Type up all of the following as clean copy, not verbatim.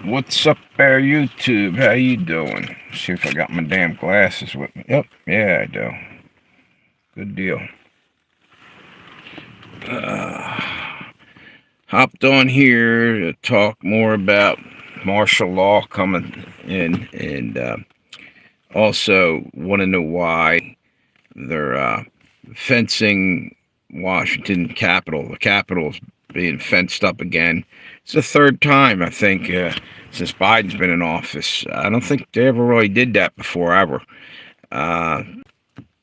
What's up there, YouTube? How you doing? See if I got my damn glasses with me. Yep, yeah, I do. Good deal. Hopped on here to talk more about martial law coming in, and also want to know why they're fencing Washington Capitol. The Capitol's being fenced up again. It's the third time, I think, since Biden's been in office. I don't think they ever really did that before, ever.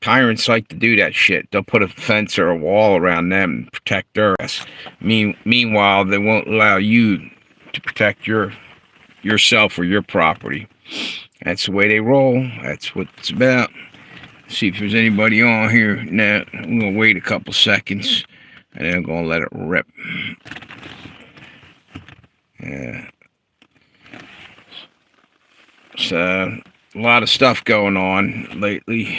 Tyrants like to do that shit. They'll put a fence or a wall around them and protect their ass. Meanwhile, they won't allow you to protect yourself or your property. That's the way they roll. That's what it's about. See if there's anybody on here. Now, I'm going to wait a couple seconds, and then I'm going to let it rip. Yeah. So, a lot of stuff going on lately.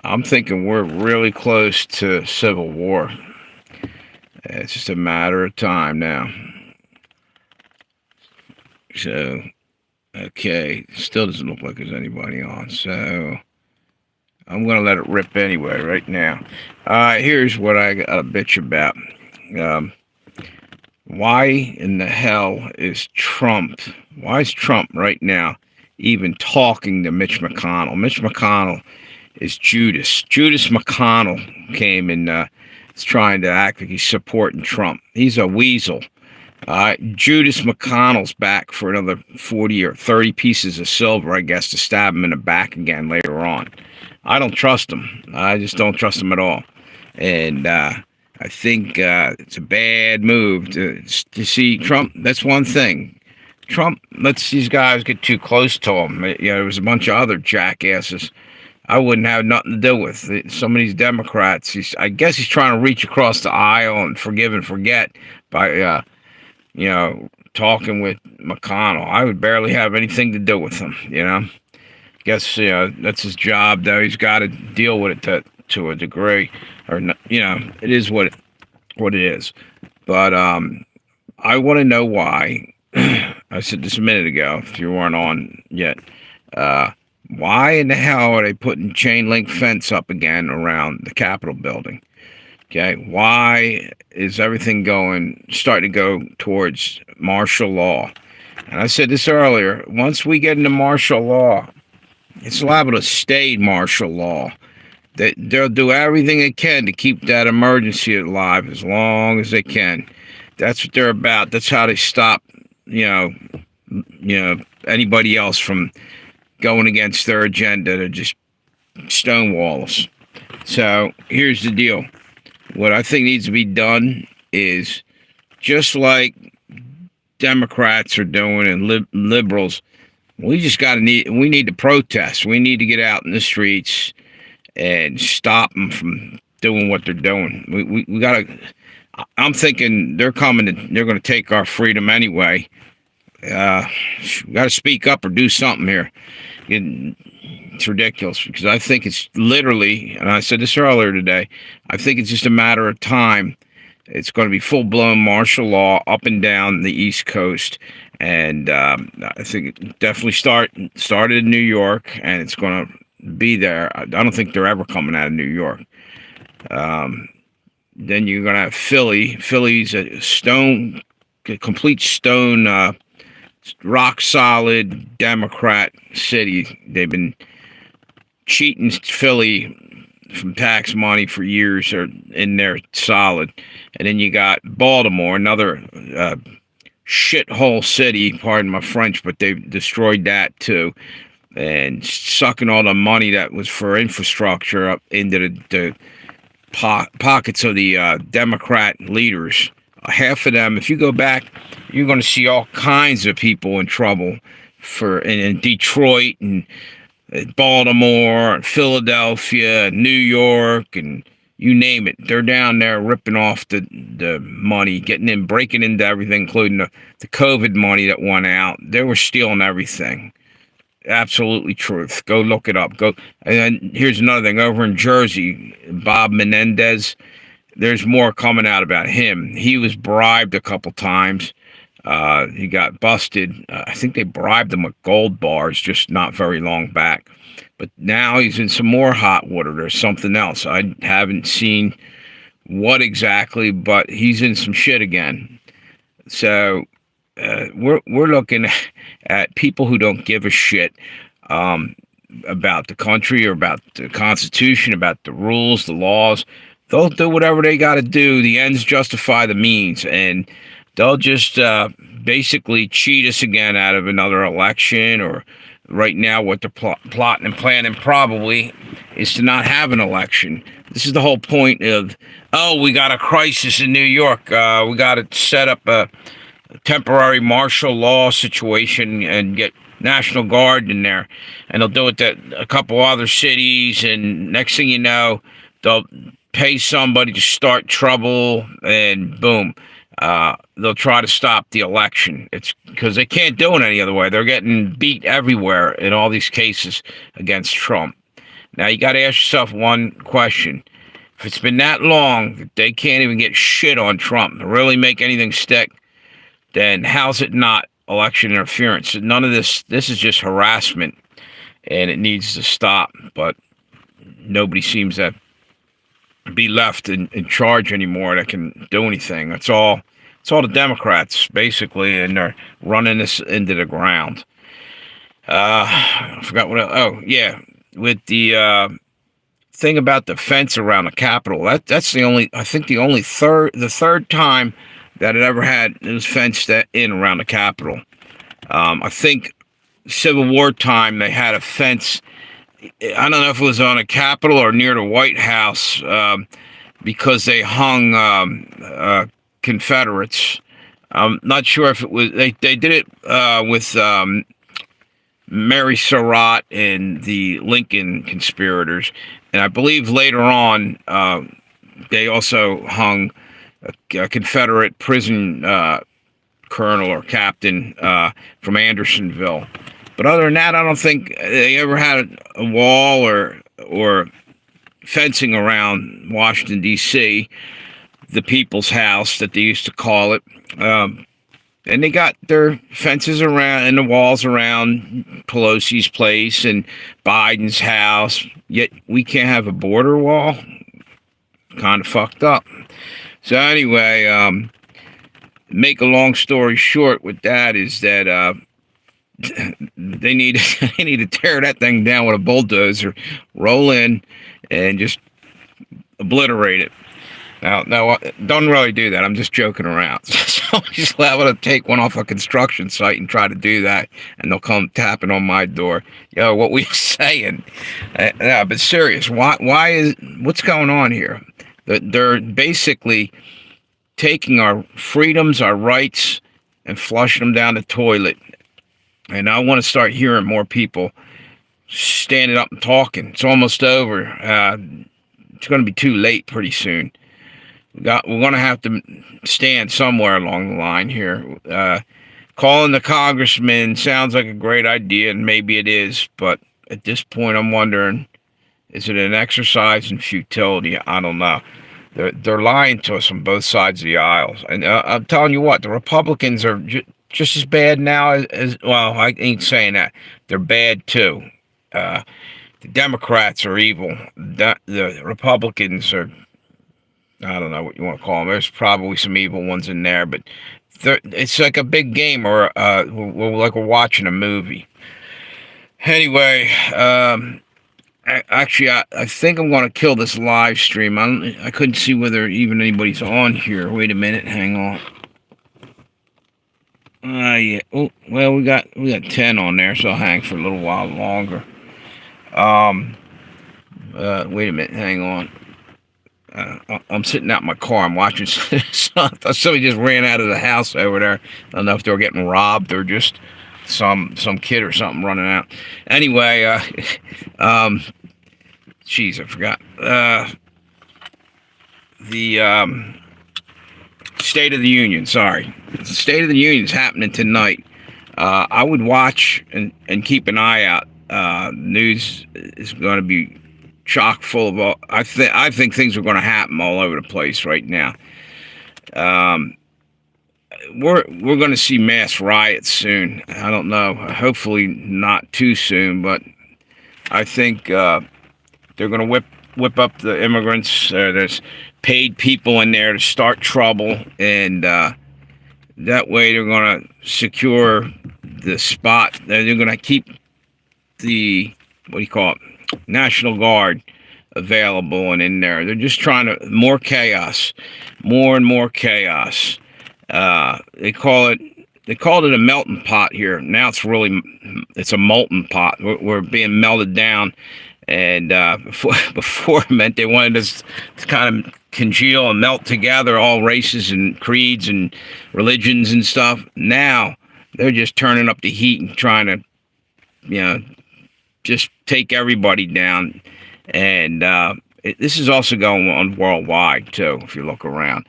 I'm thinking we're really close to civil war. It's just a matter of time now. So, okay, still doesn't look like there's anybody on, so I'm going to let it rip anyway right now. Here's what I got a bitch about. Why in the hell is Trump right now even talking to Mitch McConnell? Mitch McConnell is Judas. Judas McConnell came and is trying to act like he's supporting Trump. He's a weasel. Judas McConnell's back for another 40 or 30 pieces of silver, I guess, to stab him in the back again later on. I don't trust him. I just don't trust him at all. And I think it's a bad move to see Trump. That's one thing. Trump lets these guys get too close to him. There was a bunch of other jackasses I wouldn't have nothing to do with. Some of these Democrats, I guess he's trying to reach across the aisle and forgive and forget by, talking with McConnell. I would barely have anything to do with him, Guess, that's his job, though. He's got to deal with it to a degree. Or, it is what it is. But I want to know why. I said this a minute ago, if you weren't on yet. Why in the hell are they putting chain link fence up again around the Capitol building? Okay, why is everything starting to go towards martial law? And I said this earlier, once we get into martial law, it's liable to stay martial law. They'll do everything they can to keep that emergency alive as long as they can. That's what they're about. That's how they stop, anybody else from going against their agenda. To just stonewall us. So here's the deal. What I think needs to be done is just like Democrats are doing and liberals. We need to protest. We need to get out in the streets and stop them from doing what they're doing. We gotta. I'm thinking they're coming. They're going to take our freedom anyway. We got to speak up or do something here. It's ridiculous because I think it's literally, and I said this earlier today, I think it's just a matter of time. It's going to be full-blown martial law up and down the East Coast. And I think it definitely started in New York, and it's going to be there. I don't think they're ever coming out of New York. Then you're going to have Philly. Philly's a complete stone, rock-solid Democrat city. They've been cheating Philly from tax money for years. Are in there solid. And then you got Baltimore, another shithole city, pardon my French, but they've destroyed that too. And sucking all the money that was for infrastructure up into the pockets of the Democrat leaders. Half of them, if you go back, you're going to see all kinds of people in trouble in Detroit and Baltimore and Philadelphia and New York and you name it. They're down there ripping off the money, breaking into everything, including the COVID money that went out. They were stealing everything. Absolutely truth. Go look it up. And then here's another thing. Over in Jersey, Bob Menendez, there's more coming out about him. He was bribed a couple times. He got busted. I think they bribed him with gold bars just not very long back. But now he's in some more hot water. There's something else. I haven't seen what exactly, but he's in some shit again. So we're looking at people who don't give a shit um, about the country or about the Constitution, about the rules, the laws. They'll do whatever they got to do. The ends justify the means, and they'll just basically cheat us again out of another election. Or right now, what they're plotting and planning probably is to not have an election. This is the whole point of, oh, we got a crisis in New York. We got to set up a temporary martial law situation and get National Guard in there, and they'll do it at a couple other cities, and next thing you know, they'll pay somebody to start trouble, and boom, they'll try to stop the election. It's because they can't do it any other way. They're getting beat everywhere in all these cases against Trump. Now you got to ask yourself one question. If it's been that long, they can't even get shit on Trump to really make anything stick, then how's it not election interference? None of this is just harassment, and it needs to stop. But nobody seems to be left in charge anymore that can do anything. It's all the Democrats, basically, and they're running this into the ground. I forgot what oh, yeah. With the thing about the fence around the Capitol, that's the only, I think the third time that it ever had it was fenced in around the Capitol. I think Civil War time they had a fence. I don't know if it was on a Capitol or near the White House, because they hung Confederates. I'm not sure if it was they did it with Mary Surratt and the Lincoln conspirators, and I believe later on they also hung a Confederate prison colonel or captain from Andersonville. But other than that, I don't think they ever had a wall or fencing around Washington, D.C., the People's House that they used to call it. And they got their fences around and the walls around Pelosi's place and Biden's house. Yet we can't have a border wall. Kind of fucked up. So anyway, make a long story short with that is that they need they need to tear that thing down with a bulldozer, roll in, and just obliterate it. Now, don't really do that. I'm just joking around. So just liable to take one off a construction site and try to do that, and they'll come tapping on my door. Yo, what we saying? Yeah, but serious. What's going on here? They're basically taking our freedoms, our rights, and flushing them down the toilet. And I want to start hearing more people standing up and talking. It's almost over. It's going to be too late pretty soon. We're going to have to stand somewhere along the line here. Calling the congressman sounds like a great idea, and maybe it is. But at this point, I'm wondering, is it an exercise in futility? I don't know. They're lying to us on both sides of the aisles. And I'm telling you what, the Republicans are just as bad now as well, I ain't saying that. They're bad, too. The Democrats are evil. The Republicans are, I don't know what you want to call them. There's probably some evil ones in there, but it's like a big game, or like we're watching a movie. Anyway, I think I'm going to kill this live stream. I couldn't see whether even anybody's on here. Wait a minute, hang on. Yeah. Oh, well, we got 10 on there, so I'll hang for a little while longer. Wait a minute, hang on. I'm sitting out in my car. I'm watching somebody just ran out of the house over there. I don't know if they were getting robbed or just some kid or something running out. Anyway, jeez, I forgot. The State of the Union. Sorry, the State of the Union is happening tonight. I would watch and keep an eye out. News is going to be chock full of all. I think things are going to happen all over the place right now. we're going to see mass riots soon. I don't know. Hopefully not too soon, but I think they're going to whip up the immigrants. There's paid people in there to start trouble, and that way they're going to secure the spot. They're going to keep the, what do you call it, National Guard available and in there. They're just trying to more chaos, more and more chaos. They called it a melting pot here. Now it's a molten pot. We're being melted down, and before it meant they wanted us to kind of congeal and melt together, all races and creeds and religions and stuff. Now they're just turning up the heat and trying to, just take everybody down. And this is also going on worldwide too, if you look around.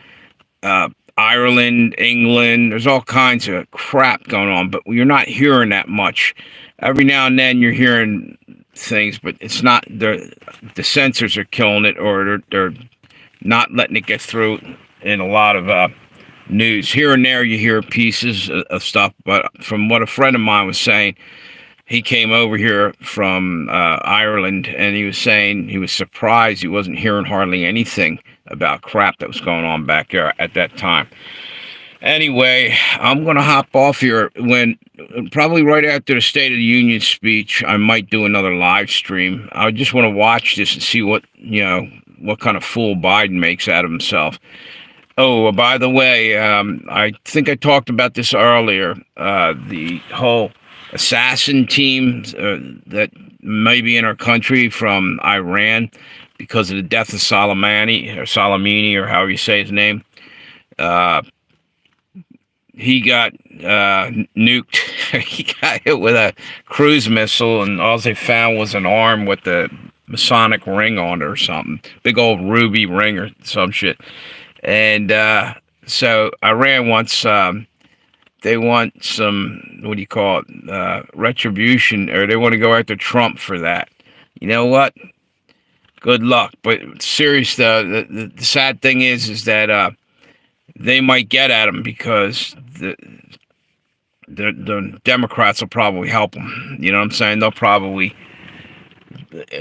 Ireland, England, there's all kinds of crap going on, but you're not hearing that much. Every now and then you're hearing things, but it's not, the censors are killing it, or they're not letting it get through in a lot of news. Here and there you hear pieces of stuff, but from what a friend of mine was saying, he came over here from Ireland, and he was saying he was surprised he wasn't hearing hardly anything about crap that was going on back there at that time. Anyway, I'm going to hop off here. Probably right after the State of the Union speech, I might do another live stream. I just want to watch this and see what kind of fool Biden makes out of himself. Oh, by the way, I think I talked about this earlier. The whole assassin team that may be in our country from Iran because of the death of Soleimani, or however you say his name. He got nuked. He got hit with a cruise missile, and all they found was an arm with the Masonic ring on it or something. Big old ruby ring or some shit. And so Iran wants... they want some, what do you call it, retribution, or they want to go after Trump for that. You know what? Good luck. But serious, the sad thing is that they might get at him because the Democrats will probably help them. You know what I'm saying? They'll probably,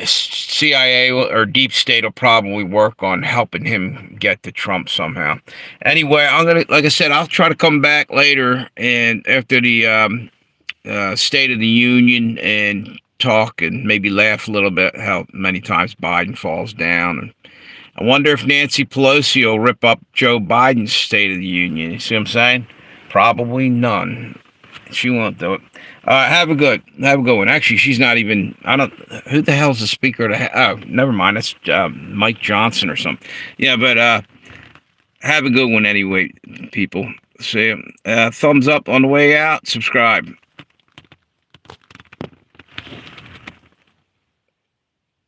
CIA or deep state will probably work on helping him get to Trump somehow. Anyway, like I said, I'll try to come back later and after the State of the Union and talk and maybe laugh a little bit how many times Biden falls down. And I wonder if Nancy Pelosi will rip up Joe Biden's State of the Union. You see what I'm saying? Probably none. She won't do it. Have a good one. Actually, she's not even, who the hell's the speaker? Oh, never mind. That's Mike Johnson or something. Yeah, but have a good one anyway, people. See ya. Thumbs up on the way out. Subscribe.